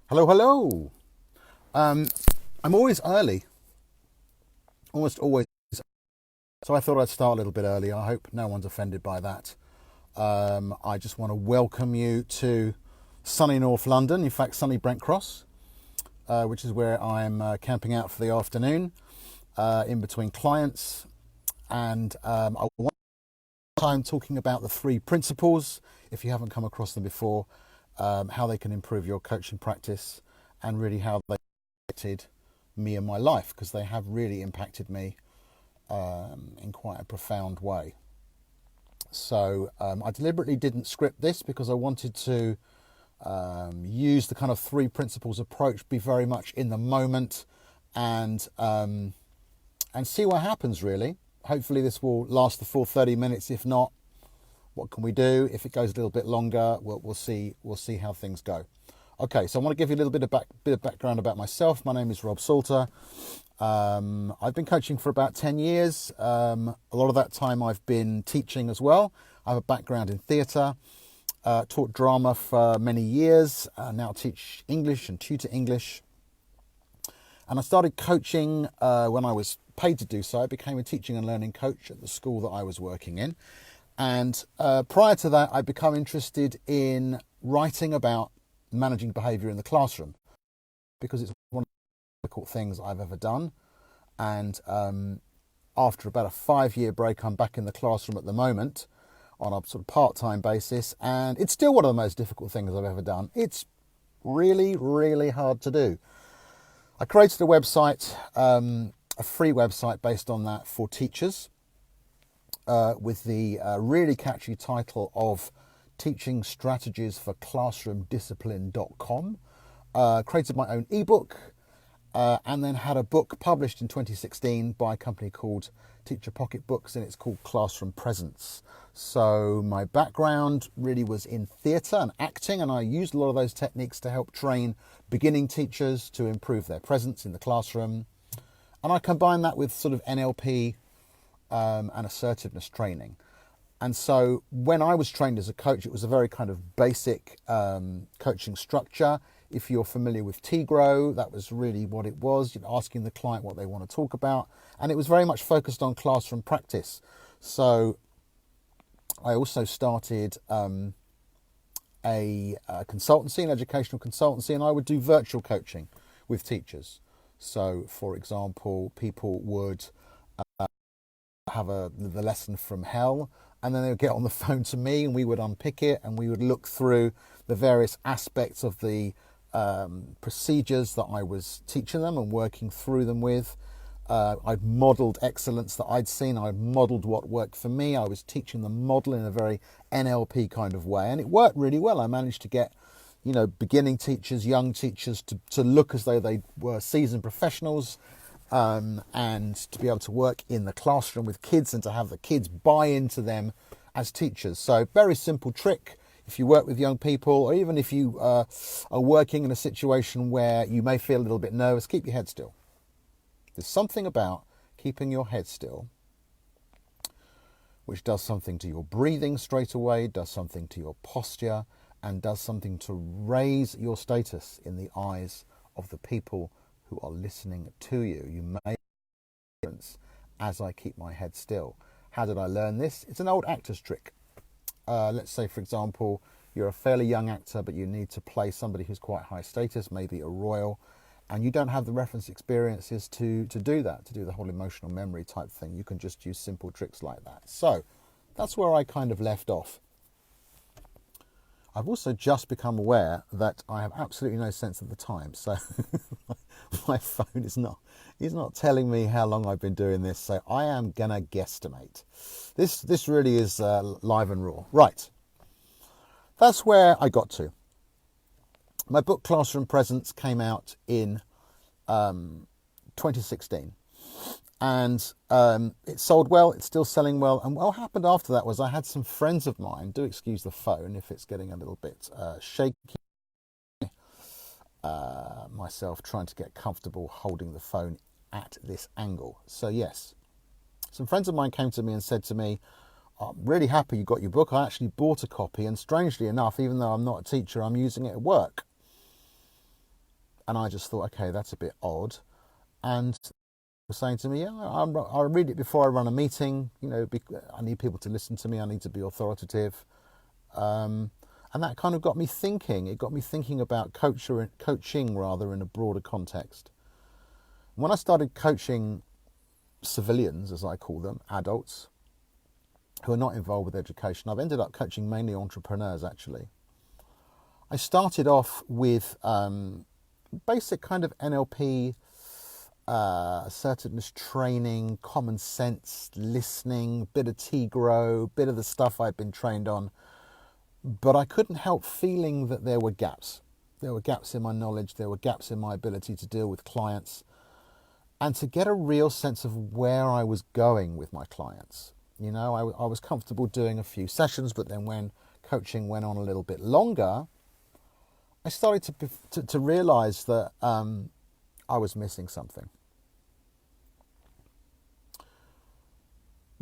Hello, hello. I'm always early, almost always. So I thought I'd start a little bit early. I hope no one's offended by that. I just want to welcome you to sunny North London, in fact, sunny Brent Cross, which is where I'm camping out for the afternoon in between clients. And I want time talking about the three principles, if you haven't come across them before, how they can improve your coaching practice and really how they impacted me and my life, because they have really impacted me in quite a profound way. So I deliberately didn't script this because I wanted to use the kind of three principles approach, be very much in the moment, and see what happens. Really, hopefully this will last the full 30 minutes. If not, what can we do? If it goes a little bit longer, we'll see. We'll see how things go. Okay, so I want to give you a little bit of background about myself. My name is Rob Salter. I've been coaching for about 10 years. A lot of that time I've been teaching as well. I have a background in theatre, taught drama for many years, now teach English and tutor English. And I started coaching when I was paid to do so. I became a teaching and learning coach at the school that I was working in. And prior to that, I'd become interested in writing about managing behaviour in the classroom, because it's one of the difficult things I've ever done. And after about a 5-year break, I'm back in the classroom at the moment on a sort of part-time basis, and it's still one of the most difficult things I've ever done. It's really, really hard to do. I created a website, a free website based on that for teachers, with the really catchy title of Teaching Strategies for ClassroomDiscipline.com. Created my own ebook, and then had a book published in 2016 by a company called Teacher Pocket Books, and it's called Classroom Presence. So my background really was in theatre and acting, and I used a lot of those techniques to help train beginning teachers to improve their presence in the classroom. And I combined that with sort of NLP and assertiveness training. And so when I was trained as a coach, it was a very kind of basic coaching structure. If you're familiar with Tigro, that was really what it was, asking the client what they want to talk about. And it was very much focused on classroom practice. So I also started a consultancy, an educational consultancy, and I would do virtual coaching with teachers. So, for example, people would have the lesson from hell, and then they would get on the phone to me and we would unpick it and we would look through the various aspects of the procedures that I was teaching them and working through them with. I'd modelled excellence that I'd seen. I'd modelled what worked for me. I was teaching the model in a very NLP kind of way, and it worked really well. I managed to get beginning teachers, young teachers to look as though they were seasoned professionals, and to be able to work in the classroom with kids and to have the kids buy into them as teachers. So very simple trick. If you work with young people, or even if you are working in a situation where you may feel a little bit nervous, keep your head still. There's something about keeping your head still which does something to your breathing straight away, does something to your posture, and does something to raise your status in the eyes of the people who are listening to you. You may experience as I keep my head still. How did I learn this? It's an old actor's trick. Let's say, for example, you're a fairly young actor, but you need to play somebody who's quite high status, maybe a royal, and you don't have the reference experiences to do that, to do the whole emotional memory type thing. You can just use simple tricks like that. So that's where I kind of left off. I've also just become aware that I have absolutely no sense of the time. So my phone is not telling me how long I've been doing this. So I am going to guesstimate. This really is live and raw. Right. That's where I got to. My book, Classroom Presence, came out in 2016. And it sold well, it's still selling well. And what happened after that was I had some friends of mine, do excuse the phone if it's getting a little bit shaky, myself trying to get comfortable holding the phone at this angle. So yes, some friends of mine came to me and said to me, I'm really happy you got your book. I actually bought a copy, and strangely enough, even though I'm not a teacher, I'm using it at work. And I just thought, okay, that's a bit odd. And was saying to me, yeah, I'll read it before I run a meeting. I need people to listen to me. I need to be authoritative. And that kind of got me thinking. It got me thinking about coaching rather in a broader context. When I started coaching civilians, as I call them, adults, who are not involved with education, I've ended up coaching mainly entrepreneurs, actually. I started off with basic kind of NLP, assertiveness training, common sense, listening, bit of T-Grow, bit of the stuff I'd been trained on. But I couldn't help feeling that there were gaps. There were gaps in my knowledge. There were gaps in my ability to deal with clients and to get a real sense of where I was going with my clients. I was comfortable doing a few sessions, but then when coaching went on a little bit longer, I started to realize that I was missing something.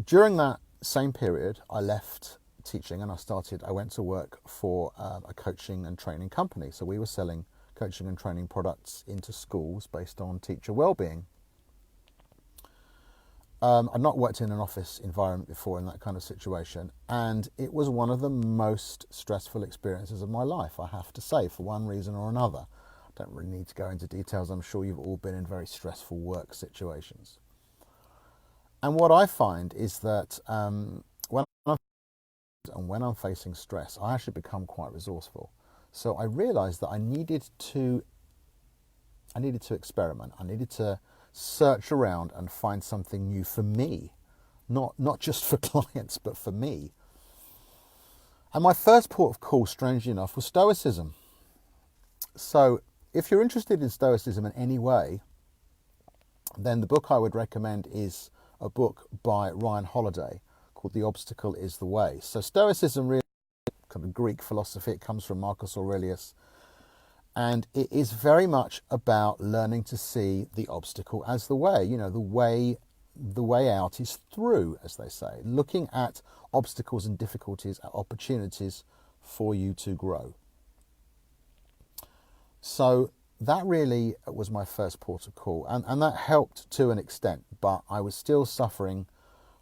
During that same period, I left teaching and I went to work for a coaching and training company. So we were selling coaching and training products into schools based on teacher well-being. I'd not worked in an office environment before in that kind of situation, and it was one of the most stressful experiences of my life, I have to say, for one reason or another. I don't really need to go into details. I'm sure you've all been in very stressful work situations. And what I find is that when I'm facing stress, I actually become quite resourceful. So I realized that I needed to experiment. I needed to search around and find something new for me, not just for clients, but for me. And my first port of call, strangely enough, was Stoicism. So if you're interested in Stoicism in any way, then the book I would recommend is a book by Ryan Holiday called The Obstacle is the Way. So Stoicism really kind of Greek philosophy. It comes from Marcus Aurelius. And it is very much about learning to see the obstacle as the way. The way out is through, as they say. Looking at obstacles and difficulties, at opportunities for you to grow. So that really was my first port of call. And that helped to an extent, but I was still suffering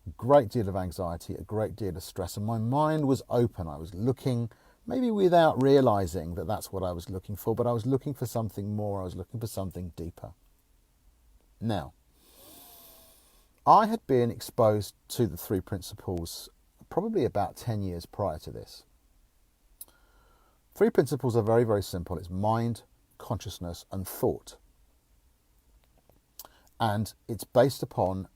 a great deal of anxiety, a great deal of stress, and my mind was open. I was looking, maybe without realizing that that's what I was looking for, but I was looking for something more. I was looking for something deeper. Now, I had been exposed to the 3 principles probably about 10 years prior to this. 3 principles are very, very simple. It's mind, consciousness, and thought. And it's based upon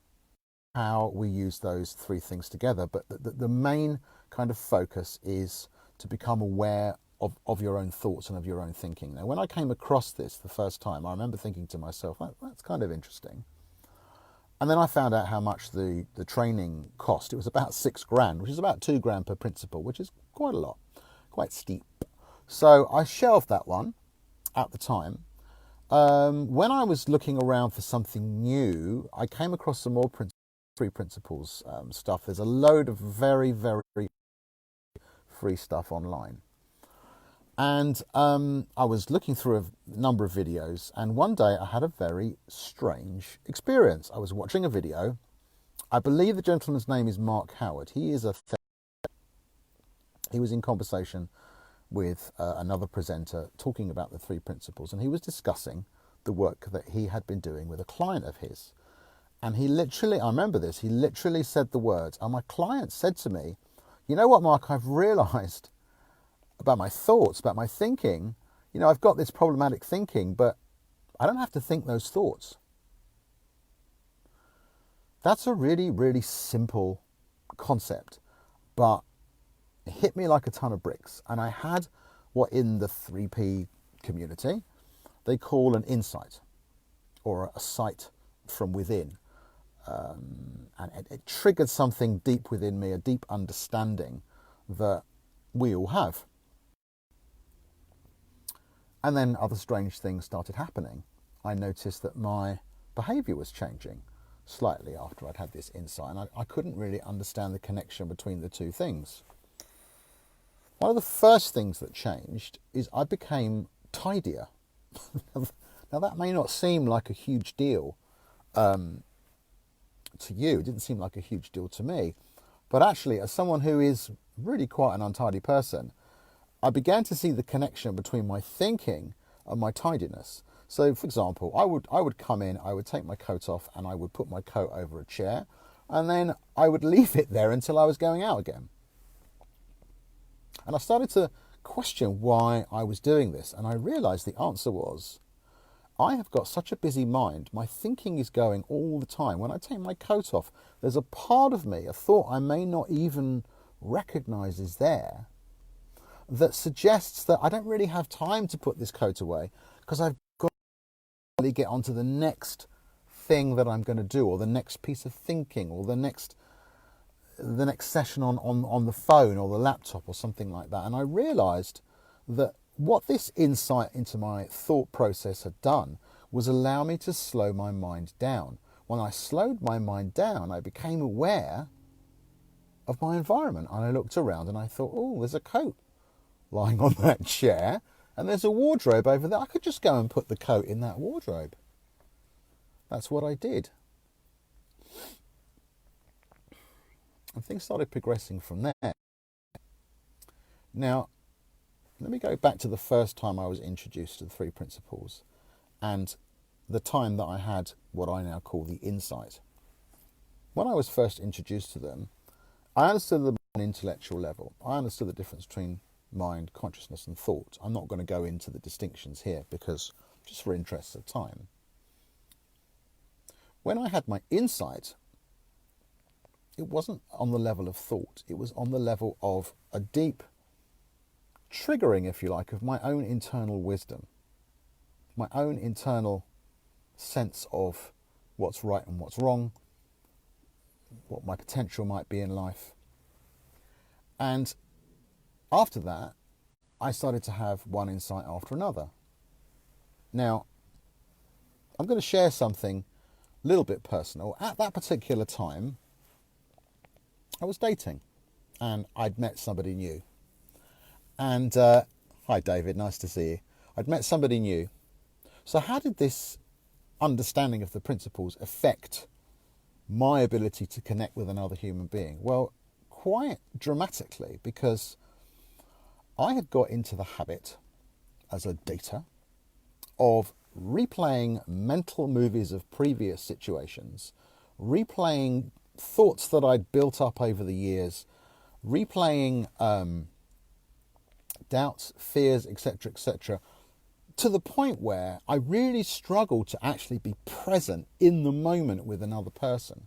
how we use those 3 things together. But the main kind of focus is to become aware of your own thoughts and of your own thinking. Now, when I came across this the first time, I remember thinking to myself, that's kind of interesting. And then I found out how much the training cost. It was about $6,000, which is about $2,000 per principle, which is quite a lot, quite steep. So I shelved that one at the time. When I was looking around for something new, I came across some more 3 principles stuff. There's a load of very, very free stuff online. And I was looking through a number of videos, and one day I had a very strange experience. I was watching a video. I believe the gentleman's name is Mark Howard. He was in conversation with another presenter talking about the 3 principles, and he was discussing the work that he had been doing with a client of his. And he literally, I remember this, he literally said the words, and my client said to me, "You know what, Mark, I've realized about my thoughts, about my thinking, I've got this problematic thinking, but I don't have to think those thoughts." That's a really, really simple concept, but it hit me like a ton of bricks. And I had what in the 3P community they call an insight, or a sight from within. And it triggered something deep within me, a deep understanding that we all have. And then other strange things started happening. I noticed that my behaviour was changing slightly after I'd had this insight, and I couldn't really understand the connection between the 2 things. One of the first things that changed is I became tidier. Now, that may not seem like a huge deal to you. It didn't seem like a huge deal to me. But actually, as someone who is really quite an untidy person, I began to see the connection between my thinking and my tidiness. So, for example, I would come in, I would take my coat off, and I would put my coat over a chair, and then I would leave it there until I was going out again. And I started to question why I was doing this, and I realised the answer was, I have got such a busy mind, my thinking is going all the time. When I take my coat off, there's a part of me, a thought I may not even recognise is there, that suggests that I don't really have time to put this coat away because I've got to get on to the next thing that I'm going to do, or the next piece of thinking, or the next session on the phone or the laptop or something like that. And I realised that what this insight into my thought process had done was allow me to slow my mind down. When I slowed my mind down, I became aware of my environment, and I looked around and I thought, oh, there's a coat lying on that chair, and there's a wardrobe over there. I could just go and put the coat in that wardrobe. That's what I did. And things started progressing from there. Now, let me go back to the first time I was introduced to the three principles and the time that I had what I now call the insight. When I was first introduced to them, I understood them on an intellectual level. I understood the difference between mind, consciousness and thought. I'm not going to go into the distinctions here because just for interests of time. When I had my insight, it wasn't on the level of thought. It was on the level of a deep triggering, if you like, of my own internal wisdom, my own internal sense of what's right and what's wrong, what my potential might be in life. And after that, I started to have one insight after another. Now, I'm going to share something a little bit personal. At that particular time, I was dating and I'd met somebody new. And hi David, nice to see you. I'd met somebody new. So how did this understanding of the principles affect my ability to connect with another human being? Well, quite dramatically, because I had got into the habit as a dater of replaying mental movies of previous situations, replaying thoughts that I'd built up over the years, replaying doubts, fears, etc., to the point where I really struggled to actually be present in the moment with another person.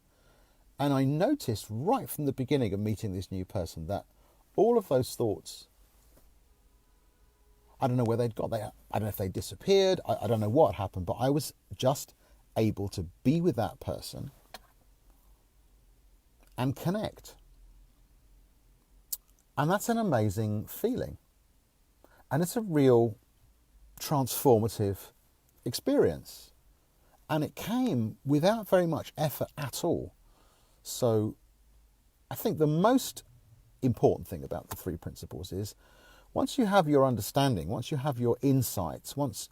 And I noticed right from the beginning of meeting this new person that all of those thoughts, I don't know where they'd got. I don't know if they disappeared. I don't know what happened, but I was just able to be with that person and connect. And that's an amazing feeling. And it's a real transformative experience. And it came without very much effort at all. So I think the most important thing about the three principles is once you have your understanding, once you have your insights, once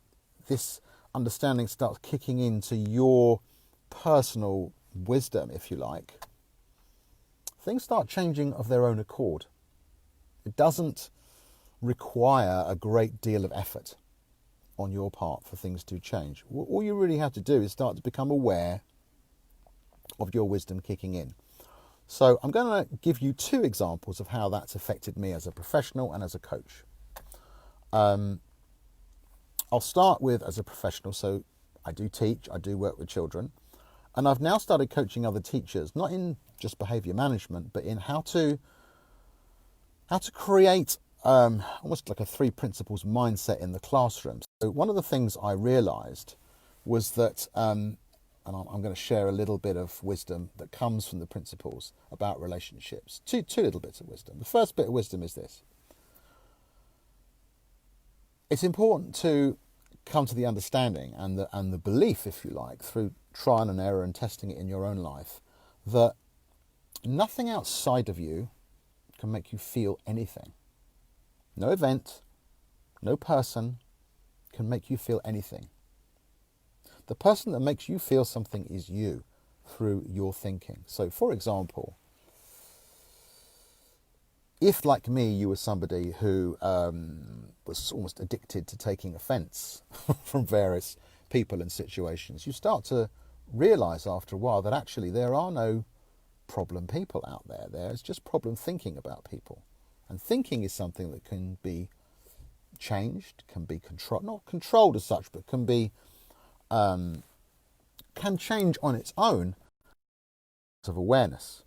this understanding starts kicking into your personal wisdom, if you like, things start changing of their own accord. It doesn't require a great deal of effort on your part for things to change. All you really have to do is start to become aware of your wisdom kicking in. So I'm going to give you two examples of how that's affected me as a professional and as a coach. I'll start with as a professional. So I do teach, I do work with children, and I've now started coaching other teachers, not in just behaviour management, but in how to create almost like a three principles mindset in the classroom. So one of the things I realised was that, and I'm going to share a little bit of wisdom that comes from the principles about relationships. Two little bits of wisdom. The first bit of wisdom is this. It's important to come to the understanding and the belief, if you like, through trial and error and testing it in your own life, that nothing outside of you can make you feel anything. No event, no person can make you feel anything. The person that makes you feel something is you through your thinking. So, for example, if, like me, you were somebody who was almost addicted to taking offence from various people and situations, you start to realise after a while that actually there are no problem people out there. There's just problem thinking about people. And thinking is something that can be changed, can be controlled, not controlled as such, but can be can change on its own of awareness.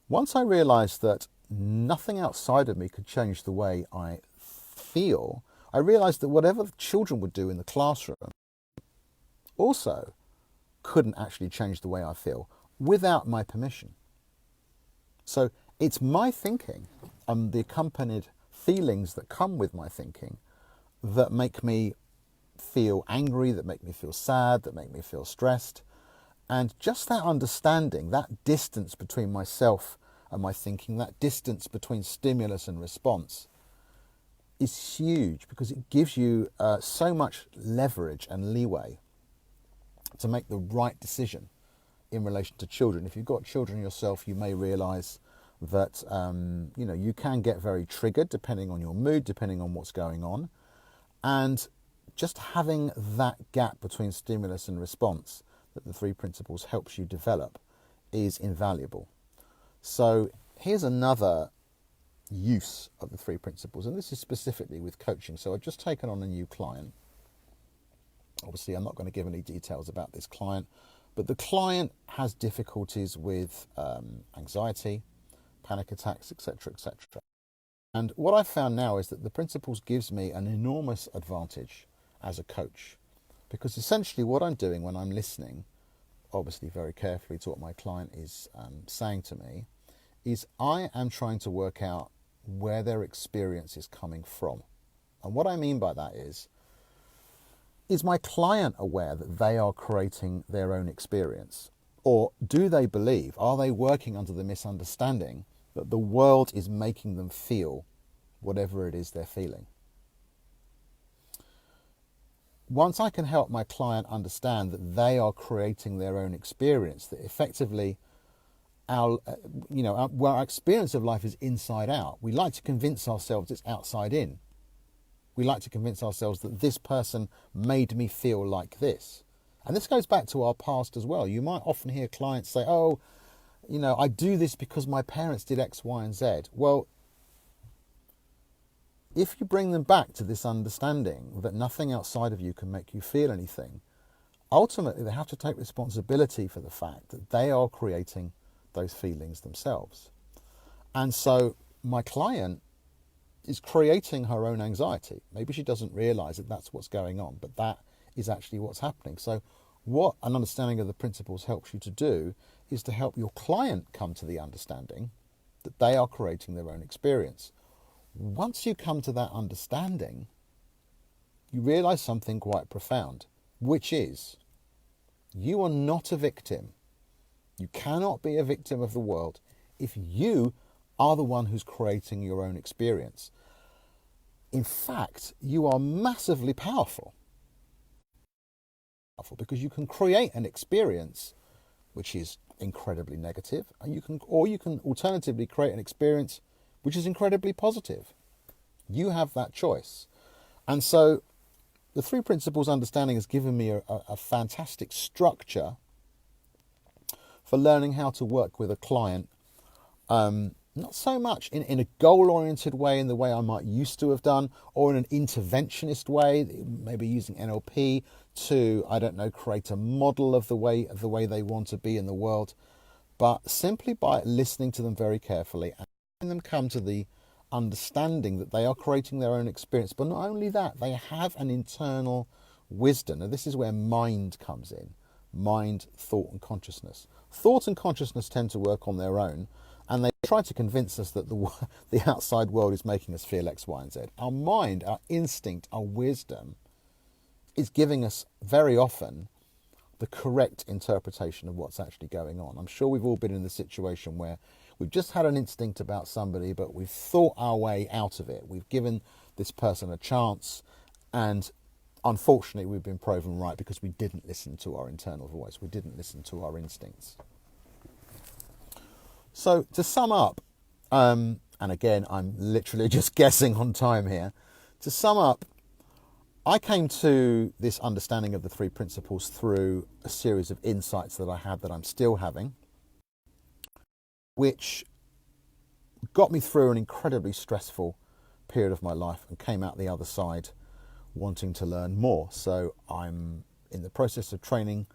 Once I realised that nothing outside of me could change the way I feel, I realised that whatever the children would do in the classroom also couldn't actually change the way I feel without my permission. So it's my thinking and the accompanied feelings that come with my thinking that make me feel angry, that make me feel sad, that make me feel stressed. And just that understanding, that distance between myself and my thinking, that distance between stimulus and response is huge, because it gives you so much leverage and leeway to make the right decision in relation to children. If you've got children yourself, you may realise that you can get very triggered depending on your mood, depending on what's going on. And just having that gap between stimulus and response that the three principles helps you develop is invaluable. So here's another use of the three principles, and this is specifically with coaching. So I've just taken on a new client. Obviously, I'm not going to give any details about this client, but the client has difficulties with anxiety, panic attacks, etc., etc. And what I've found now is that the principles gives me an enormous advantage as a coach, because essentially what I'm doing when I'm listening, obviously very carefully, to what my client is saying to me, is I am trying to work out where their experience is coming from. And what I mean by that is my client aware that they are creating their own experience? Or do they believe, are they working under the misunderstanding that the world is making them feel whatever it is they're feeling? Once I can help my client understand that they are creating their own experience, that effectively our experience of life is inside out. We like to convince ourselves it's outside in. We like to convince ourselves that this person made me feel like this. And this goes back to our past as well. You might often hear clients say, I do this because my parents did X, Y, and Z. Well, if you bring them back to this understanding that nothing outside of you can make you feel anything, ultimately they have to take responsibility for the fact that they are creating those feelings themselves. And so my client is creating her own anxiety. Maybe she doesn't realise that that's what's going on, but that is actually what's happening. So what an understanding of the principles helps you to do is to help your client come to the understanding that they are creating their own experience. Once you come to that understanding, you realise something quite profound, which is you are not a victim. You cannot be a victim of the world if you are the one who's creating your own experience. In fact, you are massively powerful because you can create an experience which is incredibly negative, and you can alternatively create an experience which is incredibly positive. You have that choice. And so the three principles understanding has given me a fantastic structure for learning how to work with a client, not so much in a goal-oriented way, in the way I might used to have done, or in an interventionist way, maybe using NLP to, create a model of the way they want to be in the world, but simply by listening to them very carefully and letting them come to the understanding that they are creating their own experience. But not only that, they have an internal wisdom. And this is where mind comes in. Mind, thought and consciousness. Thought and consciousness tend to work on their own, and they try to convince us that the outside world is making us feel X, Y, and Z. Our mind, our instinct, our wisdom is giving us very often the correct interpretation of what's actually going on. I'm sure we've all been in the situation where we've just had an instinct about somebody, but we've thought our way out of it. We've given this person a chance, and unfortunately, we've been proven right because we didn't listen to our internal voice. We didn't listen to our instincts. So to sum up, and again, I'm literally just guessing on time here. To sum up, I came to this understanding of the three principles through a series of insights that I had that I'm still having, which got me through an incredibly stressful period of my life and came out the other side wanting to learn more. So I'm in the process of training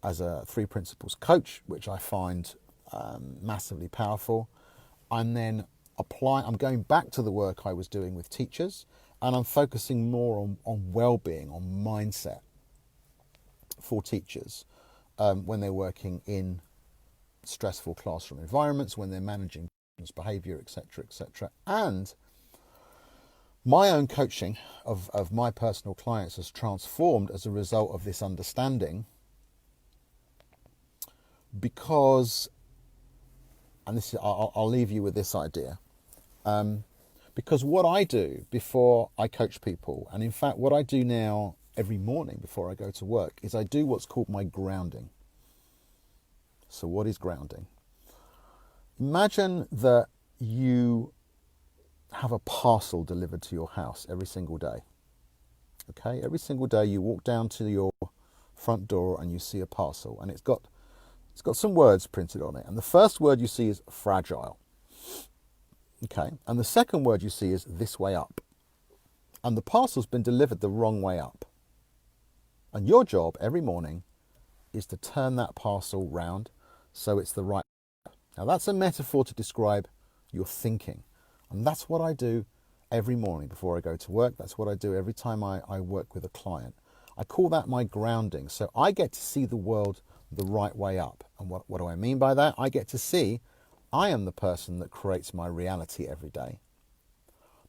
as a three principles coach, which I find massively powerful. I'm going back to the work I was doing with teachers, and I'm focusing more on well-being, on mindset for teachers when they're working in stressful classroom environments, when they're managing behaviour, etc., etc. And my own coaching of my personal clients has transformed as a result of this understanding, because, and this is, I'll leave you with this idea, because what I do before I coach people, and in fact what I do now every morning before I go to work, is I do what's called my grounding. So what is grounding? Imagine that you have a parcel delivered to your house every single day. Okay, every single day you walk down to your front door and you see a parcel, and it's got some words printed on it. And the first word you see is fragile. Okay, and the second word you see is this way up. And the parcel's been delivered the wrong way up. And your job every morning is to turn that parcel round so it's the right. Now that's a metaphor to describe your thinking. And that's what I do every morning before I go to work. That's what I do every time I work with a client. I call that my grounding. So I get to see the world the right way up. And what do I mean by that? I get to see I am the person that creates my reality every day.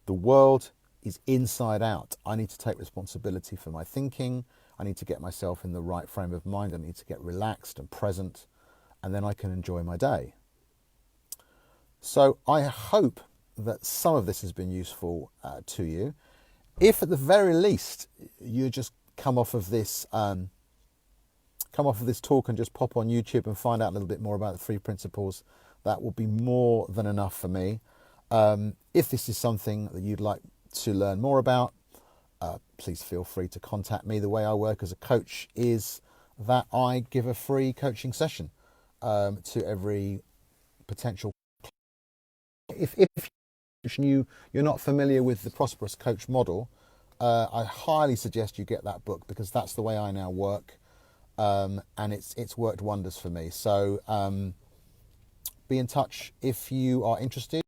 The world is inside out. I need to take responsibility for my thinking. I need to get myself in the right frame of mind. I need to get relaxed and present, and then I can enjoy my day. So I hope that some of this has been useful to you. If at the very least you just come off of this talk and just pop on YouTube and find out a little bit more about the three principles, that will be more than enough for me. If this is something that you'd like to learn more about, please feel free to contact me. The way I work as a coach is that I give a free coaching session to every potential. If you're not familiar with the Prosperous Coach model, I highly suggest you get that book, because that's the way I now work, and it's worked wonders for me. So be in touch if you are interested.